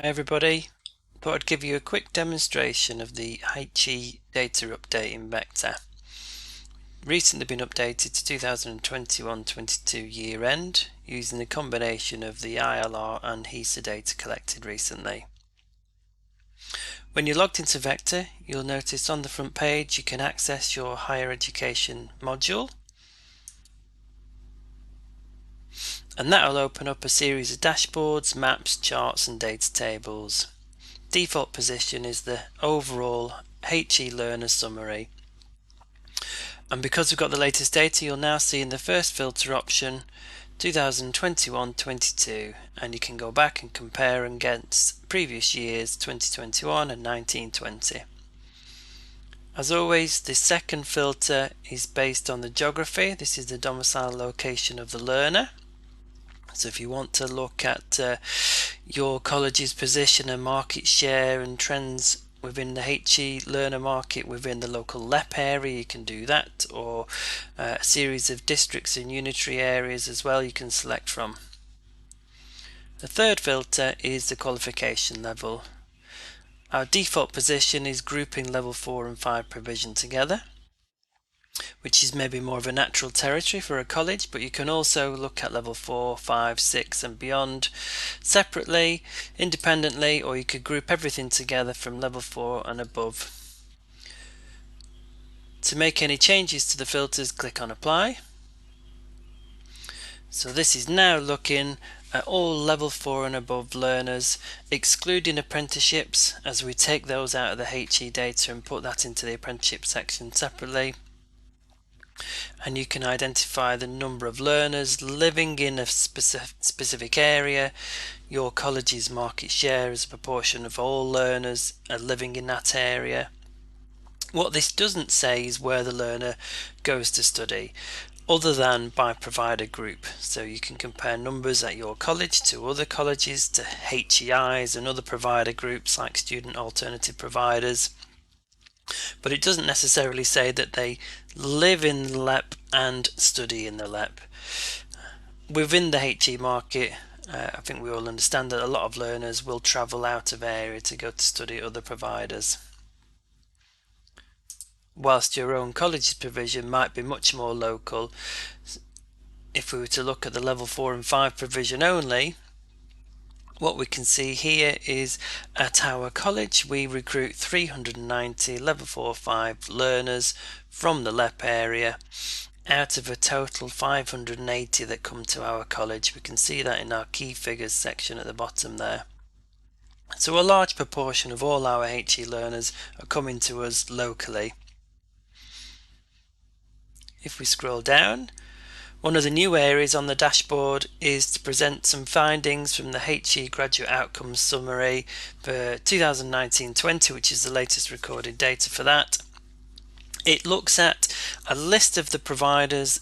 Hi everybody, thought I'd give you a quick demonstration of the HE data update in Vector. Recently been updated to 2021-22 year end using a combination of the ILR and HESA data collected recently. When you're logged into Vector, you'll notice on the front page you can access your higher education module, and that will open up a series of dashboards, maps, charts and data tables. Default position is the overall HE learner summary, and because we've got the latest data, you'll now see in the first filter option 2021-22, and you can go back and compare against previous years 2021 and 1920. As always, the second filter is based on the geography. This is the domicile location of the learner. So if you want to look at your college's position and market share and trends within the HE learner market within the local LEP area, you can do that, or a series of districts and unitary areas as well you can select from. The third filter is the qualification level. Our default position is grouping level 4 and 5 provision together, which is maybe more of a natural territory for a college, but you can also look at level 4, 5, 6 and beyond separately, independently, or you could group everything together from level 4 and above. To make any changes to the filters, click on Apply. So this is now looking at all level 4 and above learners, excluding apprenticeships, as we take those out of the HE data and put that into the apprenticeship section separately. And you can identify the number of learners living in a specific area, your college's market share as a proportion of all learners living in that area. What this doesn't say is where the learner goes to study, other than by provider group. So you can compare numbers at your college to other colleges, to HEIs and other provider groups like student alternative providers. But it doesn't necessarily say that they live in the LEP and study in the LEP. Within the HE market, I think we all understand that a lot of learners will travel out of area to go to study at other providers, whilst your own college's provision might be much more local. If we were to look at the level 4 and 5 provision only, what we can see here is at our college we recruit 390 level 4-5 learners from the LEP area out of a total 580 that come to our college. We can see that in our key figures section at the bottom there. So a large proportion of all our HE learners are coming to us locally. If we scroll down, one of the new areas on the dashboard is to present some findings from the HE Graduate Outcomes Summary for 2019-20, which is the latest recorded data for that. It looks at a list of the providers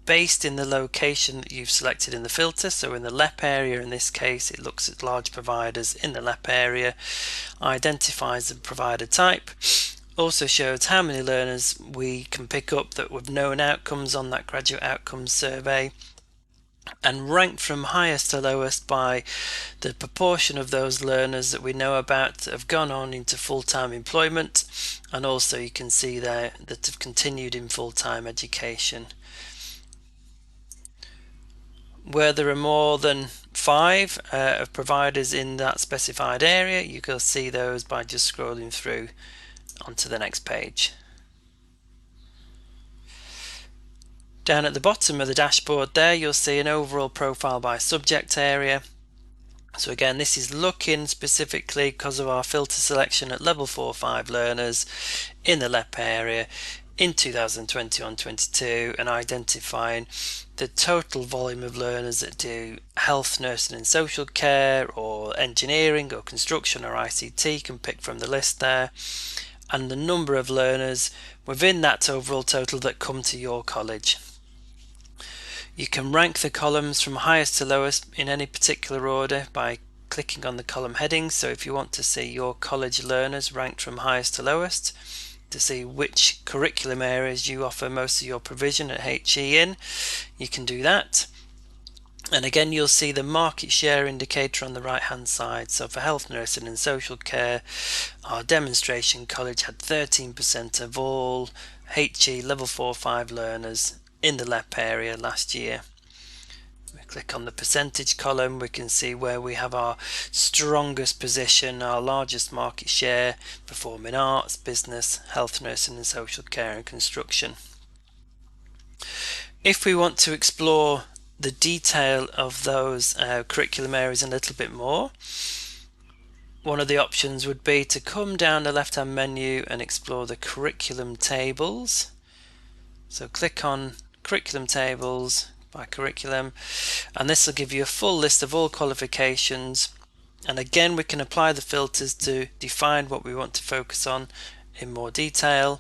based in the location that you've selected in the filter. So in the LEP area, in this case, it looks at large providers in the LEP area, identifies the provider type, also shows how many learners we can pick up that with known outcomes on that graduate outcomes survey, and ranked from highest to lowest by the proportion of those learners that we know about that have gone on into full-time employment, and also you can see there that have continued in full-time education. Where there are more than 5 of providers in that specified area, you can see those by just scrolling through onto the next page. Down at the bottom of the dashboard there, you'll see an overall profile by subject area. So again, this is looking specifically, because of our filter selection, at level 4-5 learners in the LEP area in 2021-22 and identifying the total volume of learners that do health, nursing and social care, or engineering or construction or ICT, you can pick from the list there, and the number of learners within that overall total that come to your college. You can rank the columns from highest to lowest in any particular order by clicking on the column headings. So if you want to see your college learners ranked from highest to lowest, to see which curriculum areas you offer most of your provision at HE in, you can do that. And again, you'll see the market share indicator on the right hand side. So for health nursing and social care, our demonstration college had 13% of all HE level 4-5 learners in the LEP area last year. We click on the percentage column, we can see where we have our strongest position, our largest market share, performing arts, business, health nursing and social care and construction. If we want to explore the detail of those curriculum areas a little bit more, one of the options would be to come down the left hand menu and explore the curriculum tables. So click on curriculum tables by curriculum, and this will give you a full list of all qualifications, and again we can apply the filters to define what we want to focus on in more detail.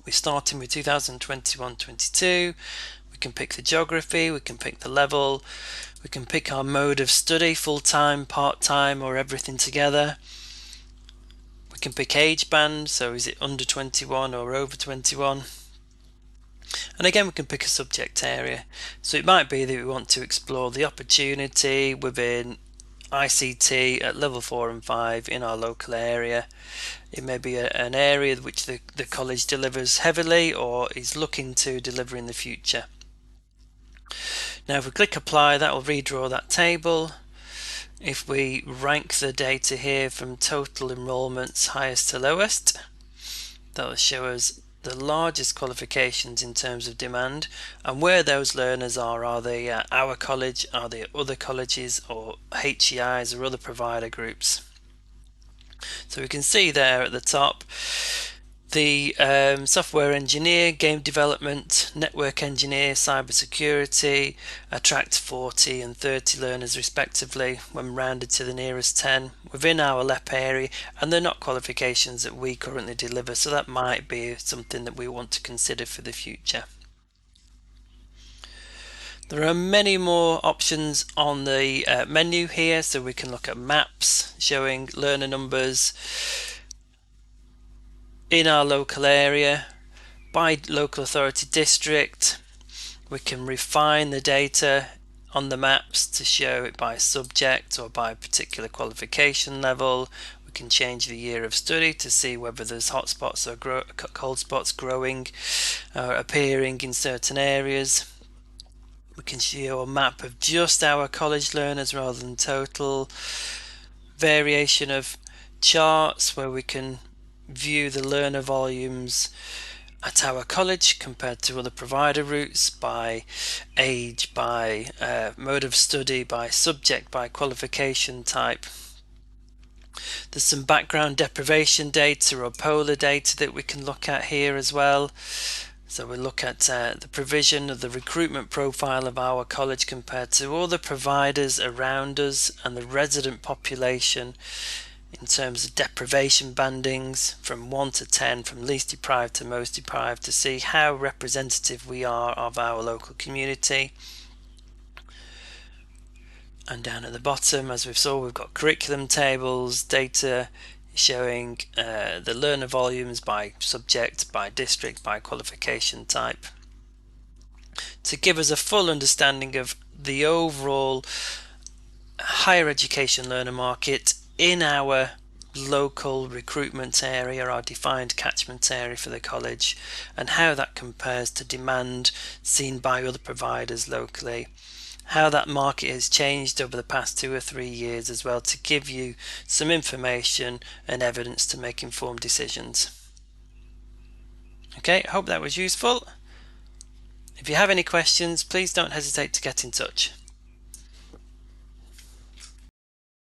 We're starting with 2021-22. We can pick the geography, we can pick the level, we can pick our mode of study, full-time, part-time or everything together. We can pick age band, so is it under 21 or over 21? And again we can pick a subject area. So it might be that we want to explore the opportunity within ICT at level 4 and 5 in our local area. It may be an area which the college delivers heavily or is looking to deliver in the future. Now if we click apply, that will redraw that table. If we rank the data here from total enrolments highest to lowest, that will show us the largest qualifications in terms of demand and where those learners are. Are they at our college, are they at other colleges or HEIs or other provider groups? So we can see there at the top the software engineer, game development, network engineer, cybersecurity attract 40 and 30 learners respectively when rounded to the nearest 10 within our LEP area, and they're not qualifications that we currently deliver, so that might be something that we want to consider for the future. There are many more options on the menu here, so we can look at maps showing learner numbers in our local area by local authority district. We can refine the data on the maps to show it by subject or by particular qualification level. We can change the year of study to see whether there's hotspots or cold spots growing or appearing in certain areas. We can show a map of just our college learners rather than total. Variation of charts where we can view the learner volumes at our college compared to other provider routes by age, by mode of study, by subject, by qualification type. There's some background deprivation data or polar data that we can look at here as well. So we look at the provision of the recruitment profile of our college compared to other providers around us and the resident population in terms of deprivation bandings from 1 to 10, from least deprived to most deprived, to see how representative we are of our local community. And down at the bottom, as we've saw, we've got curriculum tables, data showing the learner volumes by subject, by district, by qualification type, to give us a full understanding of the overall higher education learner market in our local recruitment area, our defined catchment area for the college, and how that compares to demand seen by other providers locally, how that market has changed over the past 2 or 3 years as well, to give you some information and evidence to make informed decisions. Okay, I hope that was useful. If you have any questions, please don't hesitate to get in touch.